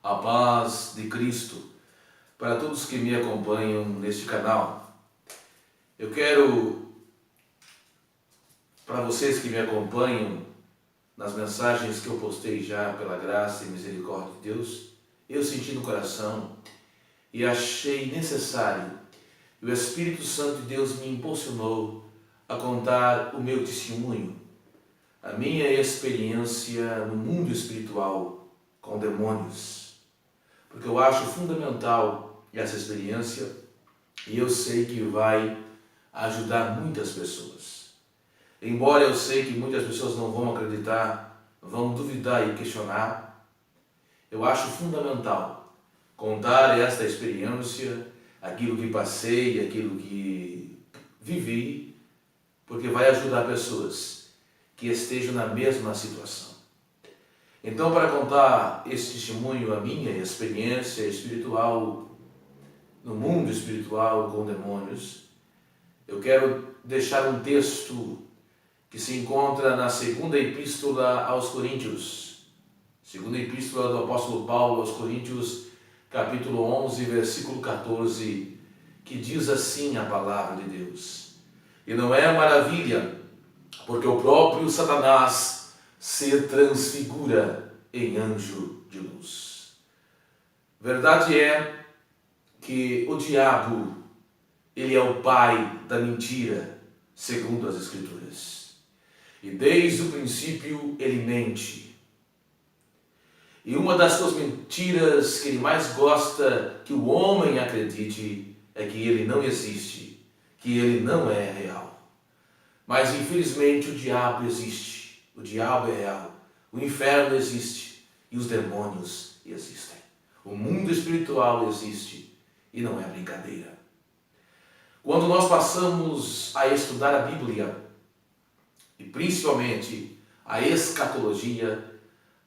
A paz de Cristo para todos que me acompanham neste canal. Eu quero, para vocês que me acompanham nas mensagens que eu postei já pela graça e misericórdia de Deus, eu senti no coração e achei necessário, e o Espírito Santo de Deus me impulsionou a contar o meu testemunho, a minha experiência no mundo espiritual com demônios. Porque eu acho fundamental essa experiência e eu sei que vai ajudar muitas pessoas. Embora eu sei que muitas pessoas não vão acreditar, vão duvidar e questionar, eu acho fundamental contar esta experiência, aquilo que passei, aquilo que vivi, porque vai ajudar pessoas que estejam na mesma situação. Então, para contar esse testemunho, a minha experiência espiritual, no mundo espiritual com demônios, eu quero deixar um texto que se encontra na segunda epístola aos Coríntios, segunda epístola do apóstolo Paulo aos Coríntios, capítulo 11, versículo 14, que diz assim a palavra de Deus: E não é maravilha, porque o próprio Satanás se transfigura em anjo de luz. Verdade é que o diabo, ele é o pai da mentira, segundo as Escrituras. E desde o princípio ele mente. E uma das suas mentiras que ele mais gosta que o homem acredite é que ele não existe, que ele não é real. Mas infelizmente o diabo existe. O diabo é real, o inferno existe e os demônios existem. O mundo espiritual existe e não é brincadeira. Quando nós passamos a estudar a Bíblia, e principalmente a escatologia,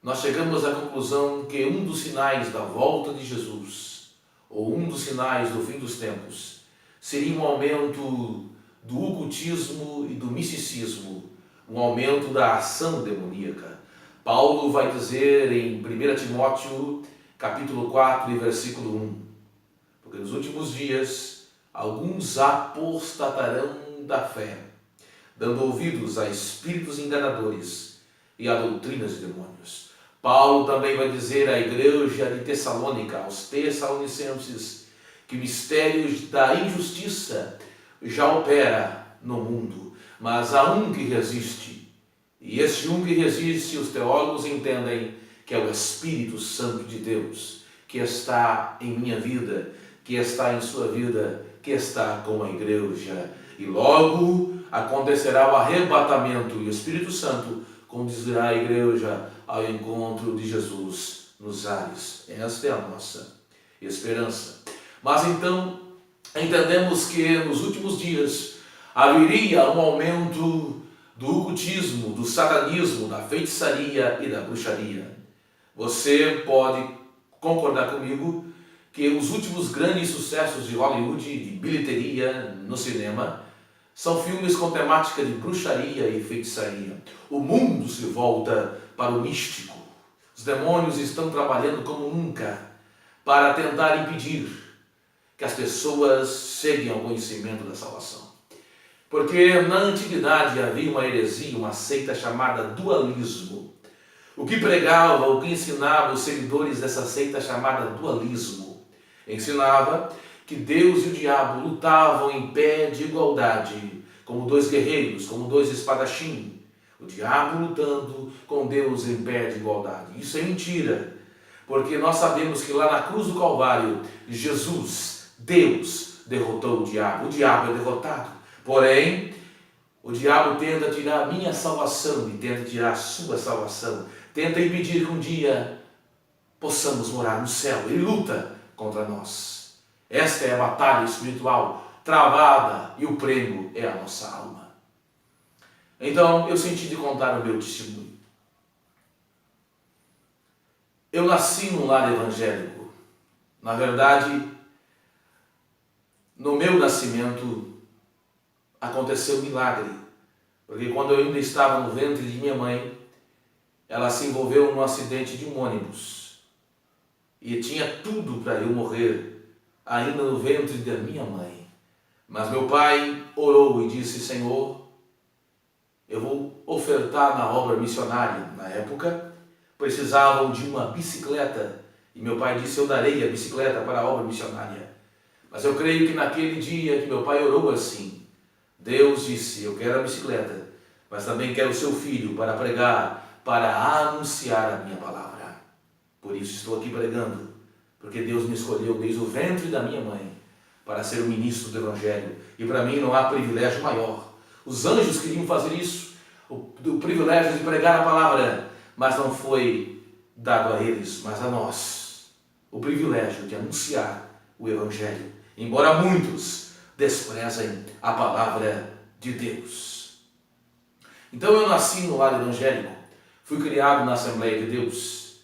nós chegamos à conclusão que um dos sinais da volta de Jesus, ou um dos sinais do fim dos tempos, seria um aumento do ocultismo e do misticismo, um aumento da ação demoníaca. Paulo vai dizer em 1 Timóteo, capítulo 4, e versículo 1, porque nos últimos dias alguns apostatarão da fé, dando ouvidos a espíritos enganadores e a doutrinas de demônios. Paulo também vai dizer à igreja de Tessalônica, aos tessalonicenses, que mistérios da injustiça já opera no mundo, mas há um que resiste, e esse um que resiste, os teólogos entendem que é o Espírito Santo de Deus, que está em minha vida, que está em sua vida, que está com a igreja. E logo acontecerá o arrebatamento, e o Espírito Santo conduzirá a igreja ao encontro de Jesus nos ares. Esta é a nossa esperança. Mas então, entendemos que nos últimos dias haveria um aumento do ocultismo, do satanismo, da feitiçaria e da bruxaria. Você pode concordar comigo que os últimos grandes sucessos de Hollywood, de bilheteria no cinema, são filmes com temática de bruxaria e feitiçaria. O mundo se volta para o místico. Os demônios estão trabalhando como nunca para tentar impedir que as pessoas cheguem ao conhecimento da salvação. Porque na antiguidade havia uma heresia, uma seita chamada dualismo. O que pregava, o que ensinava os seguidores dessa seita chamada dualismo? Ensinava que Deus e o diabo lutavam em pé de igualdade, como dois guerreiros, como dois espadachins. O diabo lutando com Deus em pé de igualdade. Isso é mentira, porque nós sabemos que lá na cruz do Calvário, Jesus, Deus, derrotou o diabo. O diabo é derrotado. Porém, o diabo tenta tirar a minha salvação e tenta tirar a sua salvação. Tenta impedir que um dia possamos morar no céu. Ele luta contra nós. Esta é a batalha espiritual travada e o prêmio é a nossa alma. Então, eu senti de contar o meu testemunho. Eu nasci num lar evangélico. Na verdade, no meu nascimento aconteceu um milagre, porque quando eu ainda estava no ventre de minha mãe, ela se envolveu num acidente de um ônibus. e tinha tudo para eu morrer ainda no ventre da minha mãe. Mas meu pai orou e disse: Senhor, eu vou ofertar na obra missionária. Na época, precisavam de uma bicicleta. E meu pai disse: eu darei a bicicleta para a obra missionária. Mas eu creio que naquele dia que meu pai orou assim, Deus disse: eu quero a bicicleta, mas também quero o seu filho para pregar, para anunciar a minha palavra. Por isso estou aqui pregando, porque Deus me escolheu desde o ventre da minha mãe para ser o ministro do Evangelho. E para mim não há privilégio maior. Os anjos queriam fazer isso, o privilégio de pregar a palavra, mas não foi dado a eles, mas a nós, o privilégio de anunciar o Evangelho, embora muitos desprezem a palavra de Deus. Então eu nasci no lar evangélico, fui criado na Assembleia de Deus,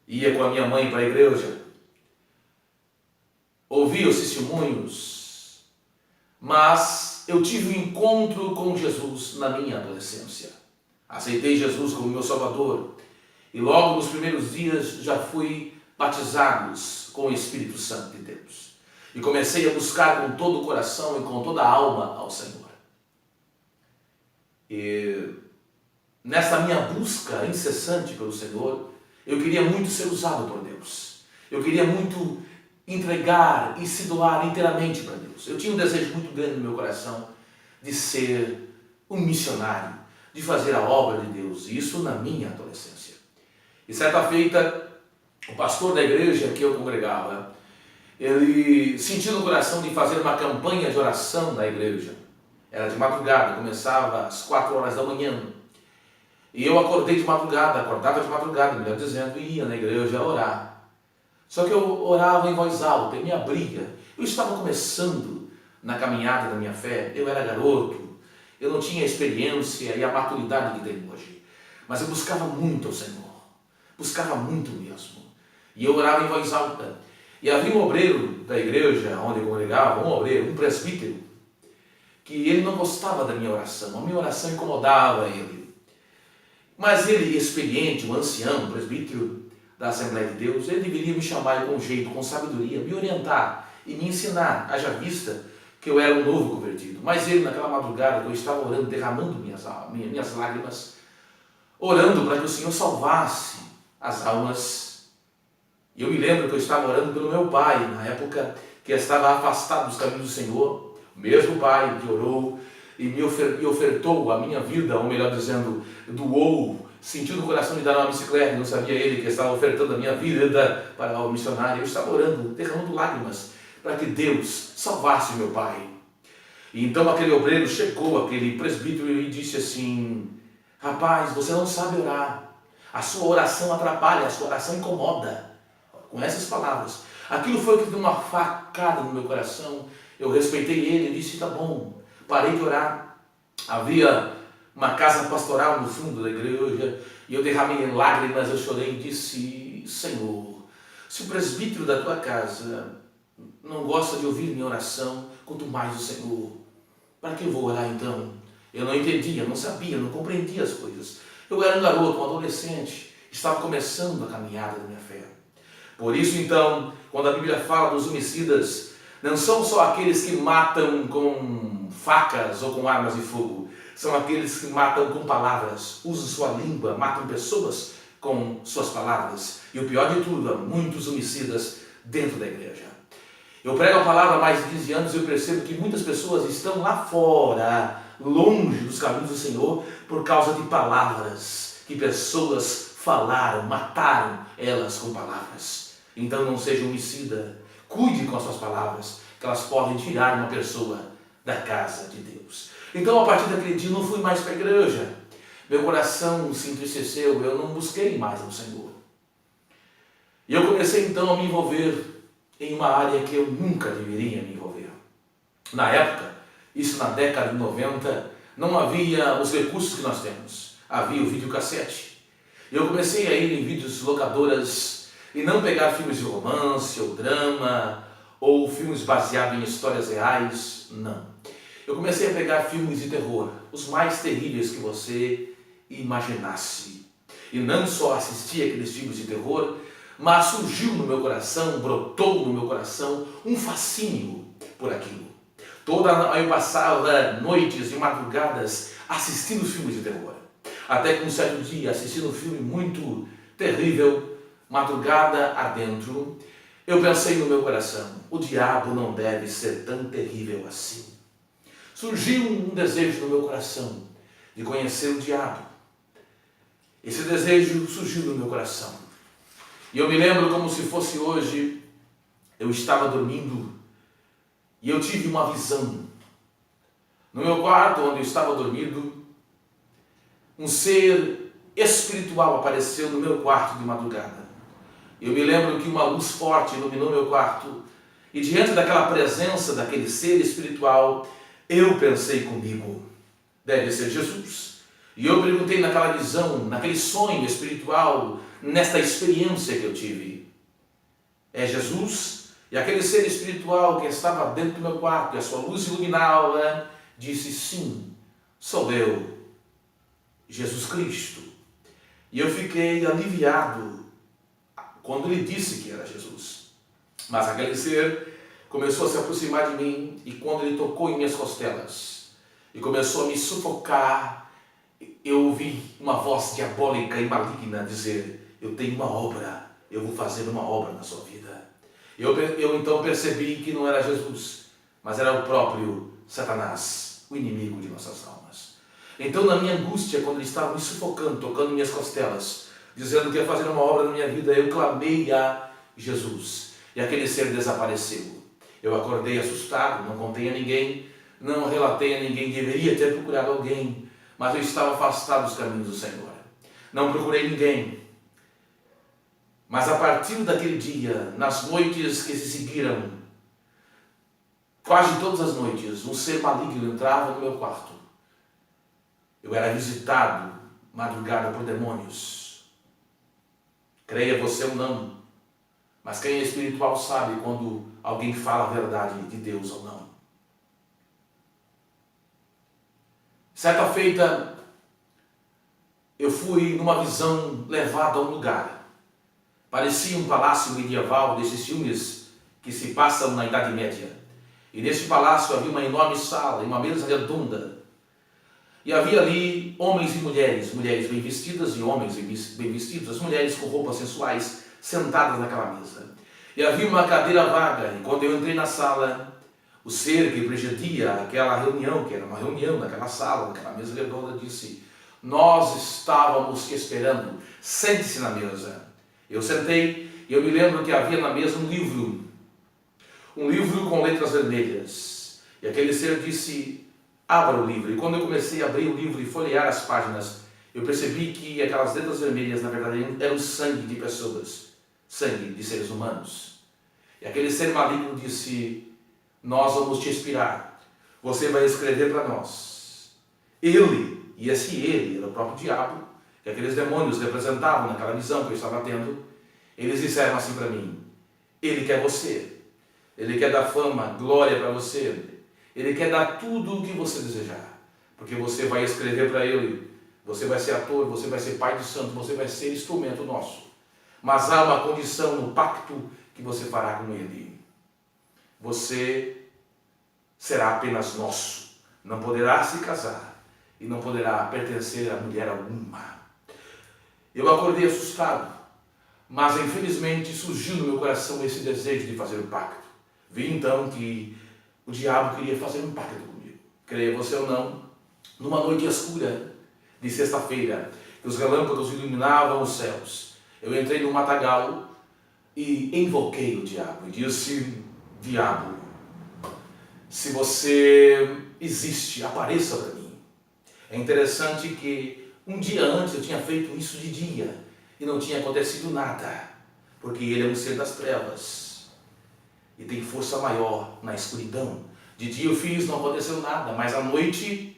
ia com a minha mãe para a igreja, ouvia os testemunhos, mas eu tive um encontro com Jesus na minha adolescência. Aceitei Jesus como meu Salvador e logo nos primeiros dias já fui batizado com o Espírito Santo de Deus. E comecei a buscar com todo o coração e com toda a alma ao Senhor. E nessa minha busca incessante pelo Senhor, eu queria muito ser usado por Deus. Eu queria muito entregar e se doar inteiramente para Deus. Eu tinha um desejo muito grande no meu coração de ser um missionário, de fazer a obra de Deus, isso na minha adolescência. E certa feita, o pastor da igreja que eu congregava, ele sentiu no coração de fazer uma campanha de oração na igreja. Era de madrugada, começava às 4 horas da manhã. E eu acordava de madrugada, melhor dizendo, e ia na igreja orar. Só que eu orava em voz alta e me abria. Eu estava começando na caminhada da minha fé, eu era garoto, eu não tinha a experiência e a maturidade que tenho hoje. Mas eu buscava muito ao Senhor, buscava muito mesmo. E eu orava em voz alta. E havia um obreiro da igreja onde eu congregava, um presbítero, que ele não gostava da minha oração, a minha oração incomodava ele. Mas ele, experiente, um ancião, um presbítero da Assembleia de Deus, ele deveria me chamar com jeito, com sabedoria, me orientar e me ensinar, haja vista que eu era um novo convertido. Mas ele, naquela madrugada, eu estava orando, derramando minhas lágrimas, orando para que o Senhor salvasse as almas. E eu me lembro que eu estava orando pelo meu pai, na época que estava afastado dos caminhos do Senhor, o mesmo pai que orou e me ofertou a minha vida, ou melhor dizendo, doou, sentiu no coração de dar uma bicicleta, não sabia ele que estava ofertando a minha vida para o missionário. Eu estava orando, derramando lágrimas, para que Deus salvasse meu pai. E então aquele obreiro chegou, aquele presbítero, e disse assim: rapaz, você não sabe orar, a sua oração atrapalha, a sua oração incomoda. Com essas palavras, aquilo foi que deu uma facada no meu coração. Eu respeitei ele e disse: tá bom. Parei de orar. Havia uma casa pastoral no fundo da igreja e eu derramei lágrimas, eu chorei e disse: Senhor, se o presbítero da tua casa não gosta de ouvir minha oração, quanto mais o Senhor, para que eu vou orar então? Eu não entendia, não sabia, não compreendia as coisas. Eu era um garoto, um adolescente, estava começando a caminhada da minha fé. Por isso então, quando a Bíblia fala dos homicidas, não são só aqueles que matam com facas ou com armas de fogo, são aqueles que matam com palavras, usam sua língua, matam pessoas com suas palavras. E o pior de tudo, há muitos homicidas dentro da igreja. Eu prego a palavra há mais de 15 anos e eu percebo que muitas pessoas estão lá fora, longe dos caminhos do Senhor, por causa de palavras que pessoas falaram, mataram elas com palavras. Então não seja homicida, cuide com as suas palavras, que elas podem tirar uma pessoa da casa de Deus. Então, a partir daquele dia, eu não fui mais para a igreja. Meu coração se entristeceu, eu não busquei mais ao Senhor. E eu comecei, então, a me envolver em uma área que eu nunca deveria me envolver. Na época, isso na década de 90, não havia os recursos que nós temos. Havia o videocassete. Eu comecei a ir em videolocadoras e não pegar filmes de romance ou drama, ou filmes baseados em histórias reais, não. Eu comecei a pegar filmes de terror, os mais terríveis que você imaginasse. E não só assistia aqueles filmes de terror, mas surgiu no meu coração, brotou no meu coração um fascínio por aquilo. Eu passava noites e madrugadas assistindo filmes de terror. Até que um certo dia, assistindo um filme muito terrível, madrugada adentro, eu pensei no meu coração, o diabo não deve ser tão terrível assim. Surgiu um desejo no meu coração de conhecer o diabo. Esse desejo surgiu no meu coração. E eu me lembro como se fosse hoje, eu estava dormindo e eu tive uma visão. No meu quarto, onde eu estava dormindo, um ser espiritual apareceu no meu quarto de madrugada. Eu me lembro que uma luz forte iluminou meu quarto e diante daquela presença daquele ser espiritual, eu pensei comigo, deve ser Jesus. E eu perguntei naquela visão, naquele sonho espiritual, nesta experiência que eu tive, é Jesus? E aquele ser espiritual que estava dentro do meu quarto, e a sua luz iluminava, disse, sim, sou eu, Jesus Cristo. E eu fiquei aliviado quando ele disse que era Jesus. Mas aquele ser começou a se aproximar de mim e quando ele tocou em minhas costelas e começou a me sufocar, eu ouvi uma voz diabólica e maligna dizer, eu tenho uma obra, eu vou fazer uma obra na sua vida. Eu então percebi que não era Jesus, mas era o próprio Satanás, o inimigo de nossas almas. Então, na minha angústia, quando ele estava me sufocando, tocando minhas costelas, dizendo que ia fazer uma obra na minha vida, eu clamei a Jesus. E aquele ser desapareceu. Eu acordei assustado, não contei a ninguém, não relatei a ninguém, deveria ter procurado alguém, mas eu estava afastado dos caminhos do Senhor. Não procurei ninguém. Mas a partir daquele dia, nas noites que se seguiram, quase todas as noites, um ser maligno entrava no meu quarto. Eu era visitado, madrugada, por demônios. Creia você ou não, mas quem é espiritual sabe quando alguém fala a verdade de Deus ou não. Certa feita, eu fui numa visão levado a um lugar. Parecia um palácio medieval desses filmes que se passam na Idade Média. E neste palácio havia uma enorme sala e uma mesa redonda. E havia ali homens e mulheres, mulheres bem vestidas e homens bem vestidos, as mulheres com roupas sensuais sentadas naquela mesa. E havia uma cadeira vaga, e quando eu entrei na sala, o ser que presidia aquela reunião, que era uma reunião naquela sala, naquela mesa redonda, disse, nós estávamos te esperando, sente-se na mesa. Eu sentei e eu me lembro que havia na mesa um livro com letras vermelhas. E aquele ser disse, abra o livro. E quando eu comecei a abrir o livro e folhear as páginas, eu percebi que aquelas letras vermelhas, na verdade, eram sangue de pessoas, sangue de seres humanos. E aquele ser maligno disse, nós vamos te inspirar. Você vai escrever para nós. Ele, e esse ele era o próprio diabo, que aqueles demônios representavam naquela visão que eu estava tendo, eles disseram assim para mim, ele quer você. Ele quer dar fama, glória para você. Ele quer dar tudo o que você desejar. Porque você vai escrever para ele. Você vai ser ator, você vai ser pai de santo, você vai ser instrumento nosso. Mas há uma condição no pacto que você fará com ele. Você será apenas nosso. Não poderá se casar. E não poderá pertencer a mulher alguma. Eu acordei assustado. Mas infelizmente surgiu no meu coração esse desejo de fazer o pacto. Vi então que o diabo queria fazer um pacto comigo. Creia você ou não, numa noite escura de sexta-feira, que os relâmpagos iluminavam os céus, eu entrei no matagal e invoquei o diabo e disse, diabo, se você existe, apareça para mim. É interessante que um dia antes eu tinha feito isso de dia e não tinha acontecido nada, porque ele é um ser das trevas. E tem força maior na escuridão. De dia eu fiz, não aconteceu nada, mas à noite,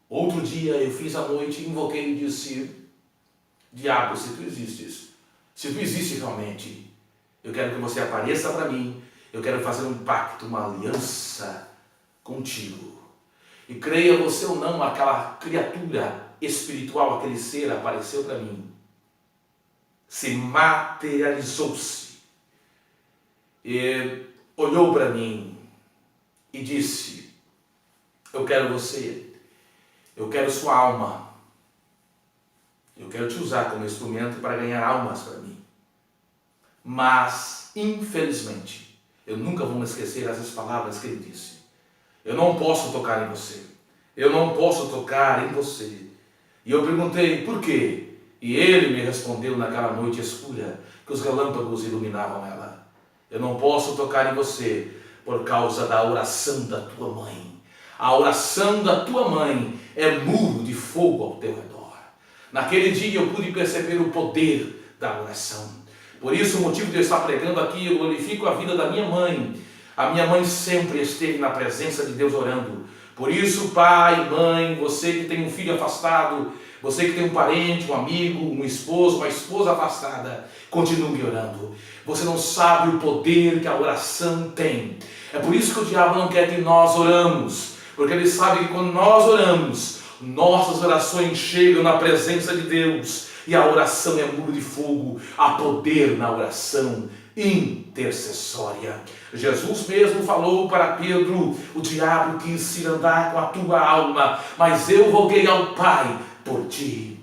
outro dia eu fiz à noite, invoquei e disse, diabo, se tu existes realmente, eu quero que você apareça para mim, eu quero fazer um pacto, uma aliança contigo. E creia você ou não, aquela criatura espiritual, aquele ser apareceu para mim, se materializou-se e olhou para mim e disse: eu quero você, eu quero sua alma, eu quero te usar como instrumento para ganhar almas para mim. Mas, infelizmente, eu nunca vou me esquecer essas palavras que ele disse: eu não posso tocar em você, eu não posso tocar em você. E eu perguntei: por quê? E ele me respondeu naquela noite escura, que os relâmpagos iluminavam ela: eu não posso tocar em você por causa da oração da tua mãe. A oração da tua mãe é muro de fogo ao teu redor. Naquele dia eu pude perceber o poder da oração. Por isso, o motivo de eu estar pregando aqui, eu glorifico a vida da minha mãe. A minha mãe sempre esteve na presença de Deus orando. Por isso, pai, mãe, você que tem um filho afastado, você que tem um parente, um amigo, um esposo, uma esposa afastada, continue orando. Você não sabe o poder que a oração tem. É por isso que o diabo não quer que nós oramos, porque ele sabe que quando nós oramos, nossas orações chegam na presença de Deus, e a oração é muro de fogo. Há poder na oração intercessória. Jesus mesmo falou para Pedro: o diabo quis ir andar com a tua alma, mas eu roguei ao Pai por ti.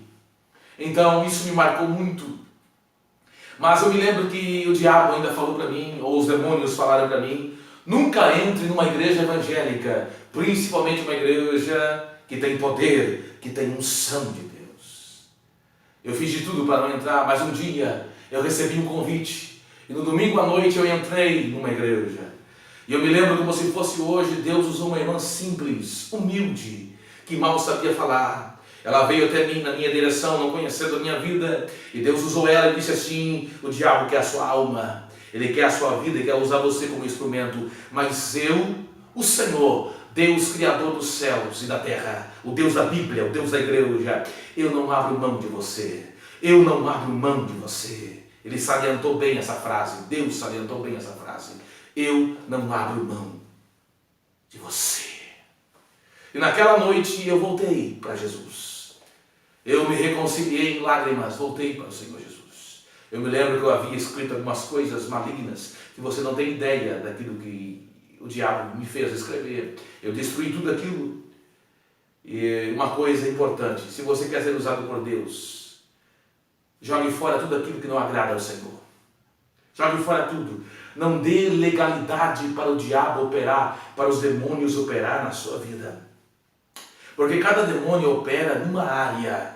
Então isso me marcou muito. Mas eu me lembro que o diabo ainda falou para mim, ou os demônios falaram para mim: nunca entre numa igreja evangélica, principalmente uma igreja que tem poder, que tem unção de Deus. Eu fiz de tudo para não entrar, mas um dia eu recebi um convite, e no domingo à noite eu entrei numa igreja. E eu me lembro como se fosse hoje. Deus usou uma irmã simples, humilde, que mal sabia falar. Ela veio até mim na minha direção, não conhecendo a minha vida, e Deus usou ela e disse assim: o diabo quer a sua alma, ele quer a sua vida, ele quer usar você como instrumento, mas eu, o Senhor, Deus Criador dos céus e da terra, o Deus da Bíblia, o Deus da igreja, eu não abro mão de você, eu não abro mão de você. Ele salientou bem essa frase, Deus salientou bem essa frase: eu não abro mão de você. E naquela noite eu voltei para Jesus. Eu me reconciliei em lágrimas, voltei para o Senhor Jesus. Eu me lembro que eu havia escrito algumas coisas malignas, que você não tem ideia daquilo que o diabo me fez escrever. Eu destruí tudo aquilo. E uma coisa importante: se você quer ser usado por Deus, jogue fora tudo aquilo que não agrada ao Senhor. Jogue fora tudo. Não dê legalidade para o diabo operar, para os demônios operar na sua vida. Porque cada demônio opera numa área,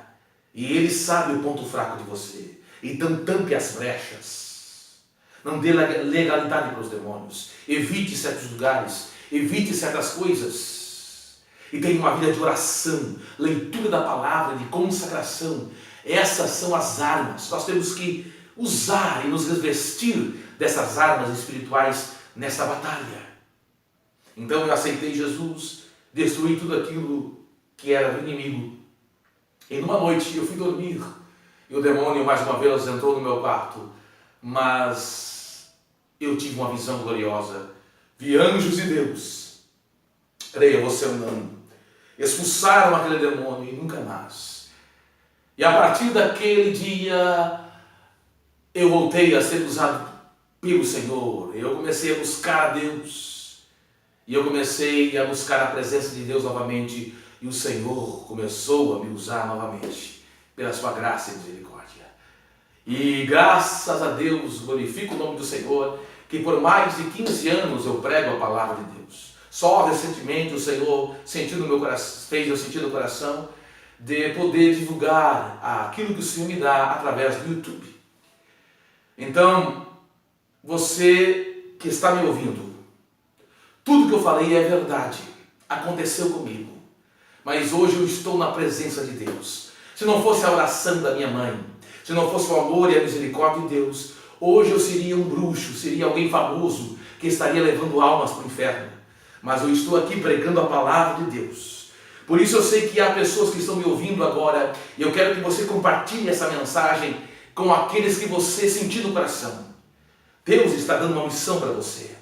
e ele sabe o ponto fraco de você. Então tampe as brechas. Não dê legalidade para os demônios. Evite certos lugares, evite certas coisas. E tenha uma vida de oração, leitura da palavra, de consagração. Essas são as armas. Nós temos que usar e nos revestir dessas armas espirituais nessa batalha. Então eu aceitei Jesus, destruí tudo aquilo que era do inimigo. E numa noite eu fui dormir, e o demônio mais uma vez entrou no meu quarto, mas eu tive uma visão gloriosa. Vi anjos de Deus, creia você ou não, expulsaram aquele demônio e nunca mais. E a partir daquele dia eu voltei a ser usado pelo Senhor. Eu comecei a buscar a Deus, e eu comecei a buscar a presença de Deus novamente. E o Senhor começou a me usar novamente, pela sua graça e misericórdia. E graças a Deus, glorifico o nome do Senhor, que por mais de 15 anos eu prego a palavra de Deus. Só recentemente o Senhor sentiu no meu coração, fez eu sentir no coração de poder divulgar aquilo que o Senhor me dá através do YouTube. Então, você que está me ouvindo, tudo que eu falei é verdade, aconteceu comigo. Mas hoje eu estou na presença de Deus. Se não fosse a oração da minha mãe, se não fosse o amor e a misericórdia de Deus, hoje eu seria um bruxo, seria alguém famoso que estaria levando almas para o inferno. Mas eu estou aqui pregando a palavra de Deus. Por isso eu sei que há pessoas que estão me ouvindo agora, e eu quero que você compartilhe essa mensagem com aqueles que você sentir no coração. Deus está dando uma missão para você.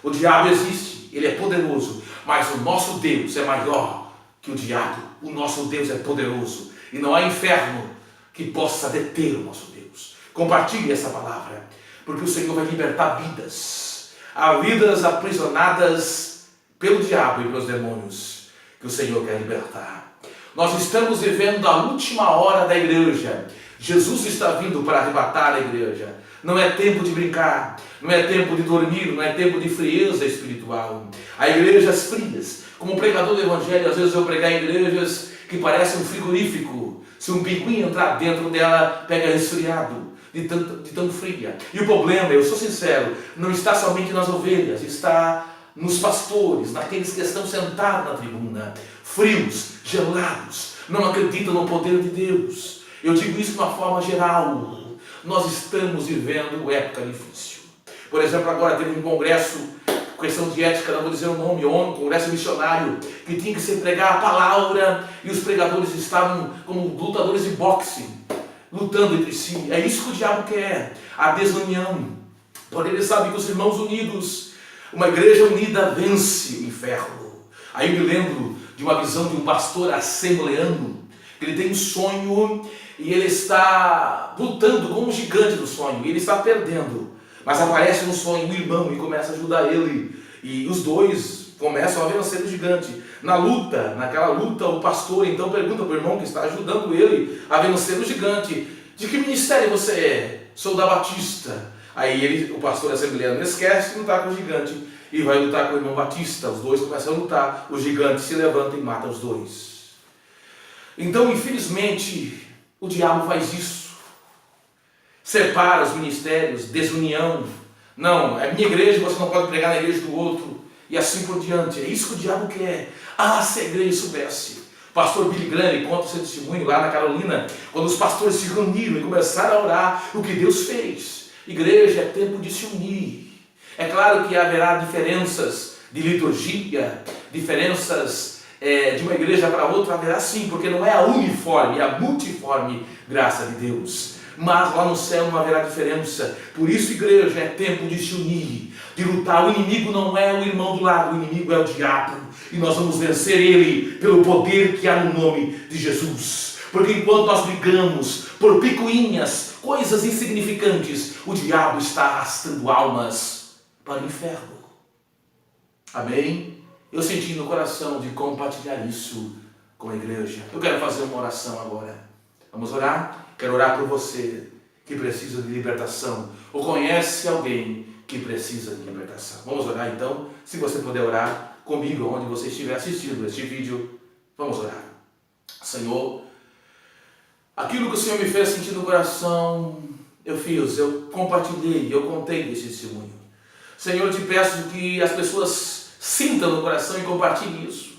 O diabo existe, ele é poderoso, mas o nosso Deus é maior que o diabo. O nosso Deus é poderoso, e não há inferno que possa deter o nosso Deus. Compartilhe essa palavra, porque o Senhor vai libertar vidas. Há vidas aprisionadas pelo diabo e pelos demônios que o Senhor quer libertar. Nós estamos vivendo a última hora da igreja. Jesus está vindo para arrebatar a igreja. Não é tempo de brincar, não é tempo de dormir, não é tempo de frieza espiritual. Há igrejas frias. Como pregador do evangelho, às vezes eu pregar em igrejas que parecem um frigorífico. Se um pinguim entrar dentro dela, pega resfriado, de tanto fria. E o problema, eu sou sincero, não está somente nas ovelhas, está nos pastores, naqueles que estão sentados na tribuna, frios, gelados, não acreditam no poder de Deus. Eu digo isso de uma forma geral. Nós estamos vivendo época difícil. Por exemplo, agora teve um congresso, questão de ética, não vou dizer o nome, um congresso missionário, que tinha que se pregar a palavra, e os pregadores estavam como lutadores de boxe, lutando entre si. É isso que o diabo quer, a desunião. Porque ele sabe que os irmãos unidos, uma igreja unida vence o inferno. Aí eu me lembro de uma visão de um pastor assembleano, que ele tem um sonho e ele está lutando com um gigante do sonho, e ele está perdendo. Mas aparece no sonho um irmão e começa a ajudar ele. E os dois começam a vencer o gigante. Naquela luta, o pastor então pergunta para o irmão que está ajudando ele a vencer o gigante: de que ministério você é? Sou da Batista. Aí o pastor assembleano esquece de lutar com o gigante e vai lutar com o irmão Batista. Os dois começam a lutar, o gigante se levanta e mata os dois. Então, infelizmente, o diabo faz isso. Separa os ministérios, desunião. Não, é minha igreja, você não pode pregar na igreja do outro. E assim por diante. É isso que o diabo quer. Ah, se a igreja soubesse. O pastor Billy Graham conta o seu testemunho lá na Carolina, quando os pastores se reuniram e começaram a orar o que Deus fez. Igreja é tempo de se unir. É claro que haverá diferenças de liturgia, diferenças de uma igreja para outra, haverá sim, porque não é a uniforme, é a multiforme graça de Deus. Mas lá no céu não haverá diferença. Por isso, igreja, é tempo de se unir, de lutar. O inimigo não é o irmão do lado, o inimigo é o diabo. E nós vamos vencer ele pelo poder que há no nome de Jesus. Porque enquanto nós brigamos por picuinhas, coisas insignificantes, o diabo está arrastando almas para o inferno. Amém? Eu senti no coração de compartilhar isso com a igreja. Eu quero fazer uma oração agora. Vamos orar? Quero orar por você que precisa de libertação ou conhece alguém que precisa de libertação. Vamos orar então? Se você puder orar comigo, onde você estiver assistindo este vídeo, vamos orar. Senhor, aquilo que o Senhor me fez sentir no coração, eu fiz, eu compartilhei, eu contei esse testemunho. Senhor, eu te peço que as pessoas sintam no coração e compartilhem isso.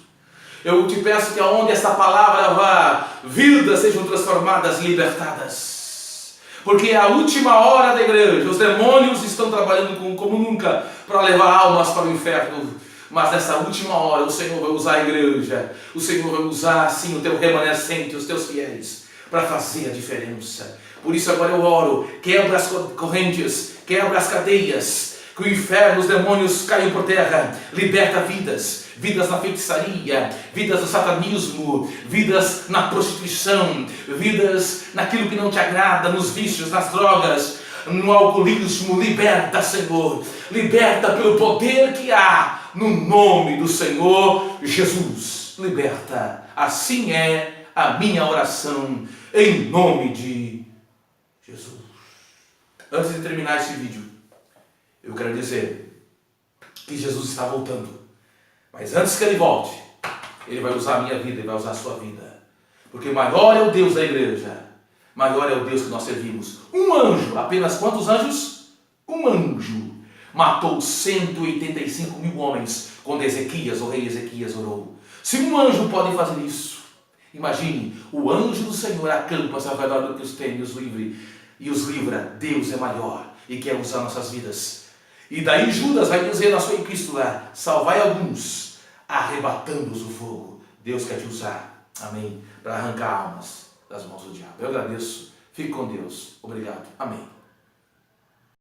Eu te peço que aonde essa palavra vá, vidas sejam transformadas e libertadas. Porque é a última hora da igreja. Os demônios estão trabalhando como nunca para levar almas para o inferno. Mas nessa última hora o Senhor vai usar a igreja. O Senhor vai usar sim o teu remanescente, os teus fiéis, para fazer a diferença. Por isso agora eu oro, quebra as correntes, quebra as cadeias, que o inferno, os demônios caiam por terra, liberta vidas, vidas na feitiçaria, vidas no satanismo, vidas na prostituição, vidas naquilo que não te agrada, nos vícios, nas drogas, no alcoolismo. Liberta, Senhor, liberta pelo poder que há no nome do Senhor Jesus. Liberta, assim é a minha oração, em nome de Jesus. Antes de terminar esse vídeo, eu quero dizer que Jesus está voltando. Mas antes que ele volte, ele vai usar a minha vida e vai usar a sua vida. Porque maior é o Deus da igreja, maior é o Deus que nós servimos. Um anjo, apenas quantos anjos? Um anjo matou 185 mil homens quando Ezequias, o rei Ezequias, orou. Se um anjo pode fazer isso, imagine, o anjo do Senhor acampa-se ao redor do que os tem e os livra. Deus é maior e quer usar nossas vidas. E daí Judas vai dizer na sua epístola: salvai alguns, arrebatando-os o fogo. Deus quer te usar, amém, para arrancar almas das mãos do diabo. Eu agradeço, fique com Deus, obrigado, amém.